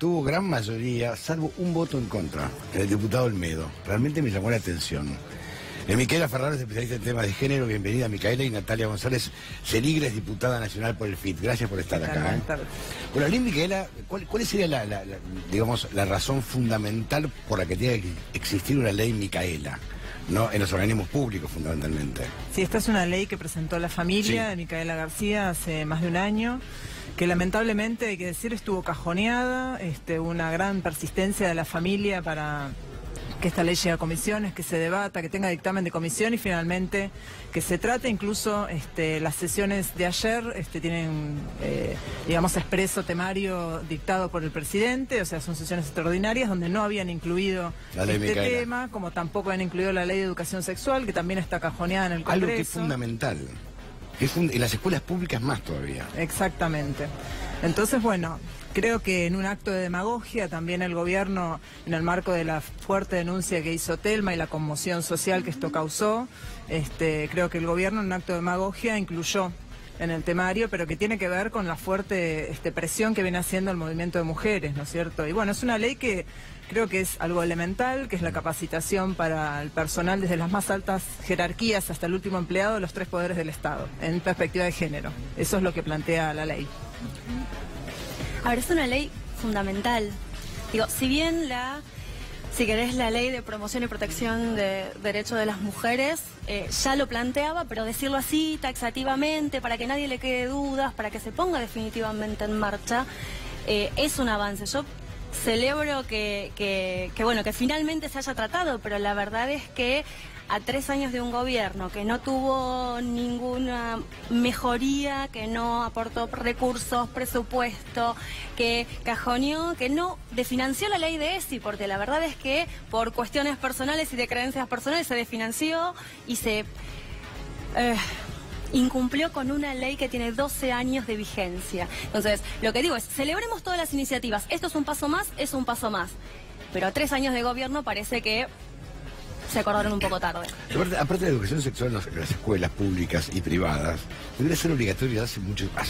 tuvo gran mayoría, salvo un voto en contra, el diputado Olmedo. Realmente me llamó la atención. Micaela Ferraro es especialista en temas de género. Bienvenida, Micaela. Y Natalia González Celigre es diputada nacional por el FIT. Gracias por estar acá. Bueno, Lynn, Micaela, ¿cuál sería digamos, la razón fundamental por la que tiene que existir una ley Micaela? ¿No? En los organismos públicos, fundamentalmente. Sí, esta es una ley que presentó la familia de Micaela García hace más de un año, que lamentablemente, hay que decir, estuvo cajoneada, una gran persistencia de la familia para que esta ley llegue a comisiones, que se debata, que tenga dictamen de comisión y finalmente que se trate. Incluso las sesiones de ayer tienen, digamos, expreso temario dictado por el presidente, o sea, son sesiones extraordinarias donde no habían incluido este tema, como tampoco han incluido la ley de educación sexual, que también está cajoneada en el Congreso. Algo que es fundamental. En las escuelas públicas más todavía. Exactamente. Entonces, bueno, creo que en un acto de demagogia también el gobierno, en el marco de la fuerte denuncia que hizo Telma y la conmoción social que esto causó, creo que el gobierno en un acto de demagogia incluyó en el temario, pero que tiene que ver con la fuerte presión que viene haciendo el movimiento de mujeres, ¿no es cierto? Y bueno, es una ley que creo que es algo elemental, que es la capacitación para el personal desde las más altas jerarquías hasta el último empleado de los 3 poderes del Estado, en perspectiva de género. Eso es lo que plantea la ley. A ver, es una ley fundamental. Digo, si bien si querés, la ley de promoción y protección de derechos de las mujeres ya lo planteaba, pero decirlo así, taxativamente, para que nadie le quede dudas, para que se ponga definitivamente en marcha, es un avance. Yo celebro que finalmente se haya tratado, pero la verdad es que a 3 años de un gobierno que no tuvo ninguna mejoría, que no aportó recursos, presupuesto, que cajoneó, que no desfinanció la ley de ESI, porque la verdad es que por cuestiones personales y de creencias personales se desfinanció y se incumplió con una ley que tiene 12 años de vigencia. Entonces, lo que digo es, celebremos todas las iniciativas. Esto es un paso más, es un paso más. Pero a 3 años de gobierno parece que se acordaron un poco tarde. Aparte de la educación sexual en las escuelas públicas y privadas, debería ser obligatoria hace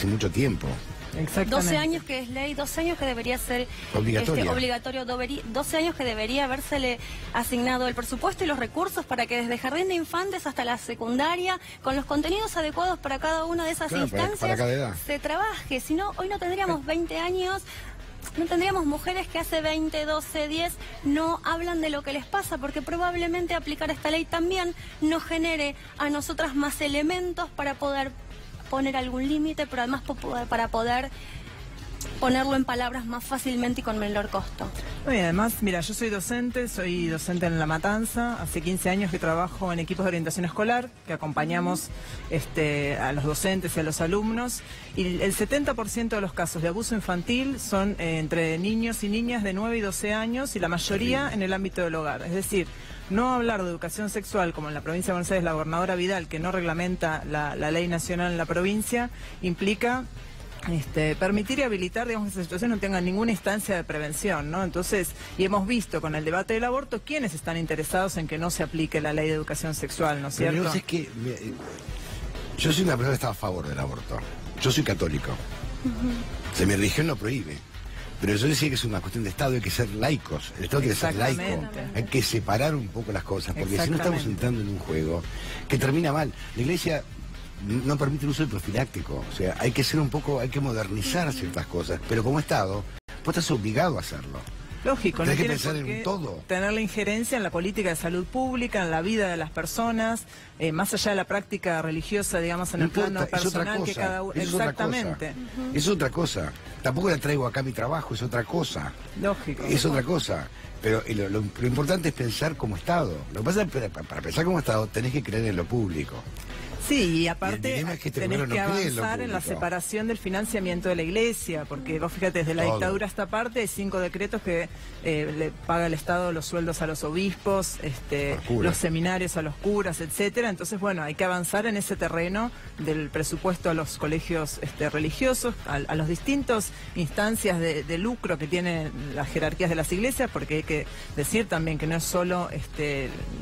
mucho tiempo. Exactamente. 12 años que es ley, 12 años que debería ser obligatorio, 12 años que debería habérsele asignado el presupuesto y los recursos para que desde jardín de infantes hasta la secundaria, con los contenidos adecuados para cada una de esas instancias, para cada edad, se trabaje. Si no, hoy no tendríamos 20 años... No tendríamos mujeres que hace 20, 12, 10 no hablan de lo que les pasa, porque probablemente aplicar esta ley también nos genere a nosotras más elementos para poder poner algún límite, pero además para poder ponerlo en palabras más fácilmente y con menor costo. Y además, mira, yo soy docente en La Matanza, hace 15 años que trabajo en equipos de orientación escolar, que acompañamos a los docentes y a los alumnos, y el 70% de los casos de abuso infantil son entre niños y niñas de 9 y 12 años, y la mayoría en el ámbito del hogar. Es decir, no hablar de educación sexual, como en la provincia de Buenos Aires la gobernadora Vidal, que no reglamenta la ley nacional en la provincia, implica permitir y habilitar, digamos, que esa situación no tenga ninguna instancia de prevención, ¿no? Entonces, y hemos visto con el debate del aborto quiénes están interesados en que no se aplique la ley de educación sexual, ¿no es cierto? Pero es que yo soy una persona que está a favor del aborto. Yo soy católico. Mi religión lo prohíbe. Pero yo decía que es una cuestión de Estado, hay que ser laicos. El Estado tiene que ser laico. Hay que separar un poco las cosas, porque si no estamos entrando en un juego que termina mal. La Iglesia no permite el uso del profiláctico, o sea, hay que modernizar ciertas cosas, pero como Estado, vos estás obligado a hacerlo. Lógico, no tiene que pensar en un todo. Tener la injerencia en la política de salud pública, en la vida de las personas, más allá de la práctica religiosa, digamos, en el plano personal que cada uno. Exactamente. Es otra cosa. Tampoco la traigo acá a mi trabajo, es otra cosa. Lógico. Es otra cosa. Pero lo importante es pensar como Estado. Lo que pasa es que para pensar como Estado tenés que creer en lo público. Sí, y aparte tenés que avanzar en la separación del financiamiento de la Iglesia, porque vos fíjate, desde la dictadura hasta parte hay 5 decretos que le paga el Estado los sueldos a los obispos, los seminarios a los curas, etcétera. Entonces, bueno, hay que avanzar en ese terreno del presupuesto a los colegios religiosos, a las distintas instancias de lucro que tienen las jerarquías de las iglesias, porque hay que decir también que no es solo,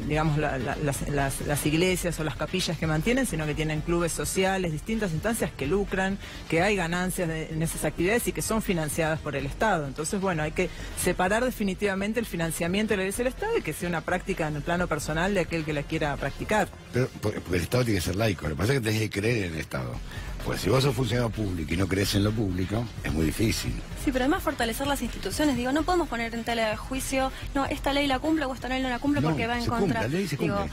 digamos, las iglesias o las capillas que mantienen, sino que tienen clubes sociales, distintas instancias que lucran, que hay ganancias en esas actividades y que son financiadas por el Estado. Entonces, bueno, hay que separar definitivamente el financiamiento de la Iglesia del Estado y que sea una práctica en el plano personal de aquel que la quiera practicar. Pero porque el Estado tiene que ser laico, lo que pasa es que tenés que creer en el Estado. Pues si vos sos funcionario público y no crees en lo público, es muy difícil. Sí, pero además fortalecer las instituciones. Digo, no podemos poner en tela de juicio, no, esta ley la cumple o esta ley no la cumple porque va en contra. La ley se cumple.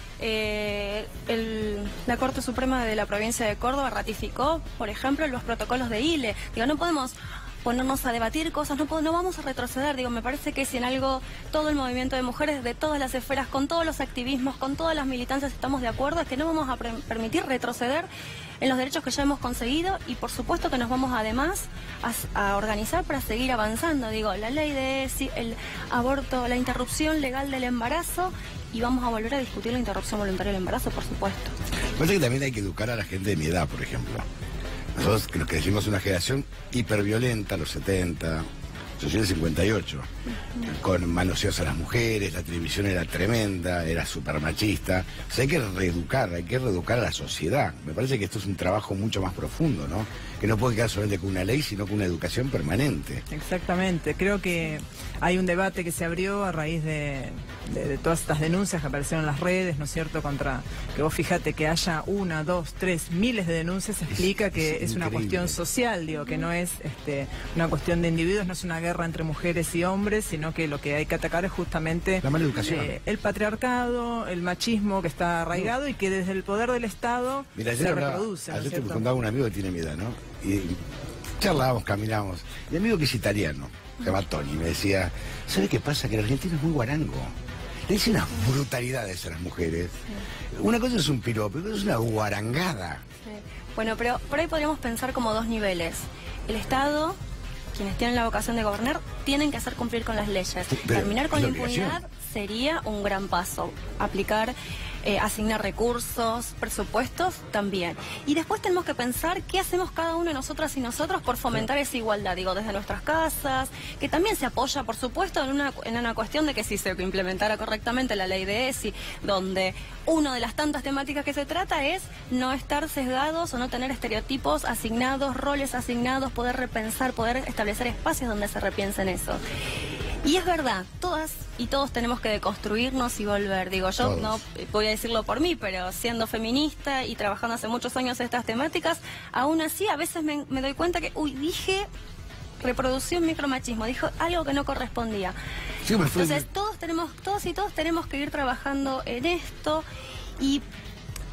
La Corte Suprema de la provincia de Córdoba ratificó, por ejemplo, los protocolos de ILE. Digo, no podemos ponernos a debatir cosas, no vamos a retroceder. Digo, me parece que si en algo todo el movimiento de mujeres de todas las esferas, con todos los activismos, con todas las militancias estamos de acuerdo, es que no vamos a permitir retroceder en los derechos que ya hemos conseguido y por supuesto que nos vamos además a organizar para seguir avanzando. Digo, la ley de el aborto, la interrupción legal del embarazo, y vamos a volver a discutir la interrupción voluntaria del embarazo, por supuesto. Parece que también hay que educar a la gente de mi edad, por ejemplo. Nosotros que crecimos una generación hiperviolenta, los 70, yo soy del 58, con manoseos a las mujeres, la televisión era tremenda, era súper machista. O sea, hay que reeducar a la sociedad. Me parece que esto es un trabajo mucho más profundo, ¿no? Que no puede quedar solamente con una ley, sino con una educación permanente. Exactamente. Creo que hay un debate que se abrió a raíz de todas estas denuncias que aparecieron en las redes, ¿no es cierto?, contra que vos fíjate que haya 1, 2, 3, miles de denuncias, explica que es una cuestión social, digo, que no es una cuestión de individuos, no es una guerra entre mujeres y hombres, sino que lo que hay que atacar es justamente la mala educación, el patriarcado, el machismo que está arraigado y que desde el poder del Estado se reproduce. Ayer te contaba un amigo que tiene mi edad, ¿no? Y charlábamos, caminábamos. Mi amigo que es italiano, se llama Tony, me decía, ¿sabe qué pasa? Que el argentino es muy guarango. Le dice unas brutalidades a las mujeres. Sí. Una cosa es un piropo, otra es una guarangada. Sí. Bueno, pero por ahí podríamos pensar como dos niveles. El Estado, quienes tienen la vocación de gobernar, tienen que hacer cumplir con las leyes. Sí, terminar con la impunidad sería un gran paso. Aplicar, asignar recursos, presupuestos también. Y después tenemos que pensar qué hacemos cada uno de nosotras y nosotros por fomentar esa igualdad, digo, desde nuestras casas, que también se apoya, por supuesto, en una cuestión de que si se implementara correctamente la ley de ESI, donde una de las tantas temáticas que se trata es no estar sesgados o no tener estereotipos asignados, roles asignados, poder repensar, poder establecer espacios donde se repiensen eso. Y es verdad, todas y todos tenemos que deconstruirnos y volver. Digo, yo no voy a decirlo por mí, pero siendo feminista y trabajando hace muchos años estas temáticas, aún así a veces me doy cuenta que, reproducí un micromachismo, dijo algo que no correspondía. Sí, entonces todos y todos tenemos que ir trabajando en esto. Y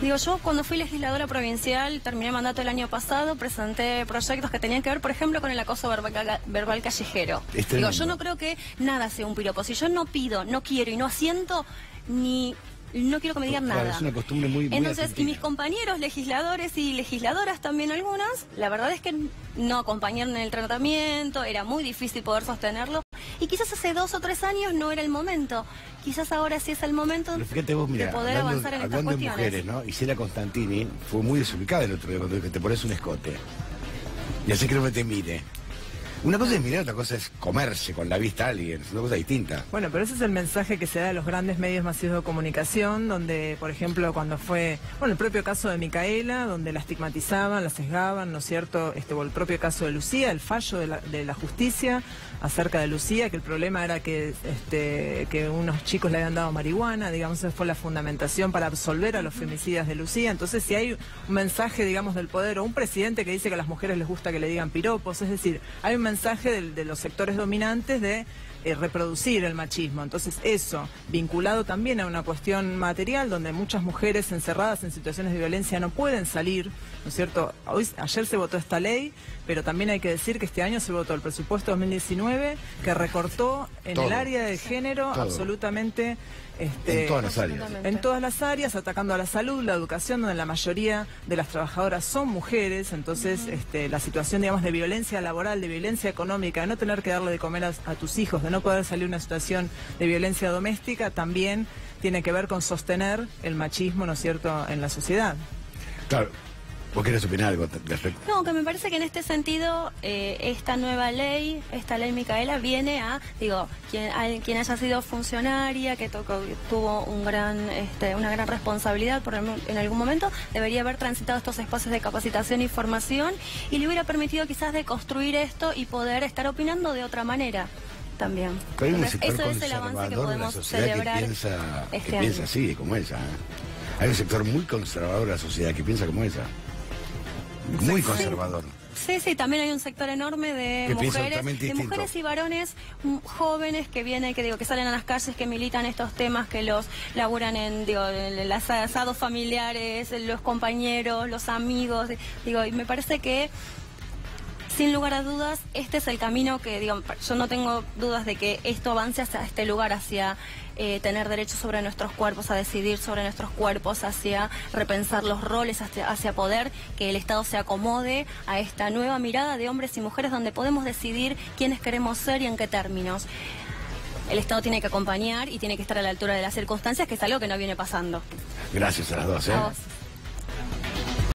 digo, yo cuando fui legisladora provincial, terminé el mandato el año pasado, presenté proyectos que tenían que ver, por ejemplo, con el acoso verbal callejero. Digo, yo no creo que nada sea un piropo. Si yo no pido, no quiero y no asiento, no quiero que me digan nada. Es una costumbre muy Entonces, argentina. Y mis compañeros legisladores y legisladoras también algunas, la verdad es que no acompañaron en el tratamiento, era muy difícil poder sostenerlo. Y quizás hace 2 o 3 años no era el momento. Quizás ahora sí es el momento de poder avanzar en estas cuestiones. De mujeres, ¿no? Isela Constantini fue muy desubicada el otro día cuando dijo que te pones un escote. Y así que no me te mire. Una cosa es mirar, otra cosa es comerse con la vista a alguien, es una cosa distinta. Bueno, pero ese es el mensaje que se da a los grandes medios masivos de comunicación, donde, por ejemplo, cuando fue, el propio caso de Micaela, donde la estigmatizaban, la sesgaban, ¿no es cierto? O el propio caso de Lucía, el fallo de la justicia acerca de Lucía, que el problema era que unos chicos le habían dado marihuana, digamos, esa fue la fundamentación para absolver a los femicidas de Lucía. Entonces, si hay un mensaje, digamos, del poder, o un presidente que dice que a las mujeres les gusta que le digan piropos, es decir, hay un mensaje de los sectores dominantes de reproducir el machismo. Entonces eso, vinculado también a una cuestión material, donde muchas mujeres encerradas en situaciones de violencia no pueden salir, ¿no es cierto? Ayer se votó esta ley, pero también hay que decir que este año se votó el presupuesto 2019, que recortó en el área de género absolutamente... en todas las áreas. En todas las áreas, atacando a la salud, la educación, donde la mayoría de las trabajadoras son mujeres. Entonces, la situación, digamos, de violencia laboral, de violencia económica, de no tener que darle de comer a tus hijos, de no poder salir de una situación de violencia doméstica, también tiene que ver con sostener el machismo, ¿no es cierto?, en la sociedad. Claro. ¿Vos querés opinar algo al respecto? No, que me parece que en este sentido esta nueva ley, esta ley Micaela, viene a, digo, quien haya sido funcionaria, que tuvo una gran responsabilidad en algún momento, debería haber transitado estos espacios de capacitación y formación y le hubiera permitido quizás deconstruir esto y poder estar opinando de otra manera también. Pero hay un Entonces, sector eso es el avance que podemos celebrar que piensa así, como ella. Hay un sector muy conservador de la sociedad que piensa como ella. Muy conservador. Sí, sí, también hay un sector enorme de mujeres y varones jóvenes que vienen, que salen a las calles, que militan estos temas, que los laburan en los asados familiares, los compañeros, los amigos, y me parece que sin lugar a dudas, este es el camino que, yo no tengo dudas de que esto avance hacia este lugar, hacia tener derechos sobre nuestros cuerpos, a decidir sobre nuestros cuerpos, hacia repensar los roles, hacia poder que el Estado se acomode a esta nueva mirada de hombres y mujeres donde podemos decidir quiénes queremos ser y en qué términos. El Estado tiene que acompañar y tiene que estar a la altura de las circunstancias, que es algo que no viene pasando. Gracias a las dos. A vos.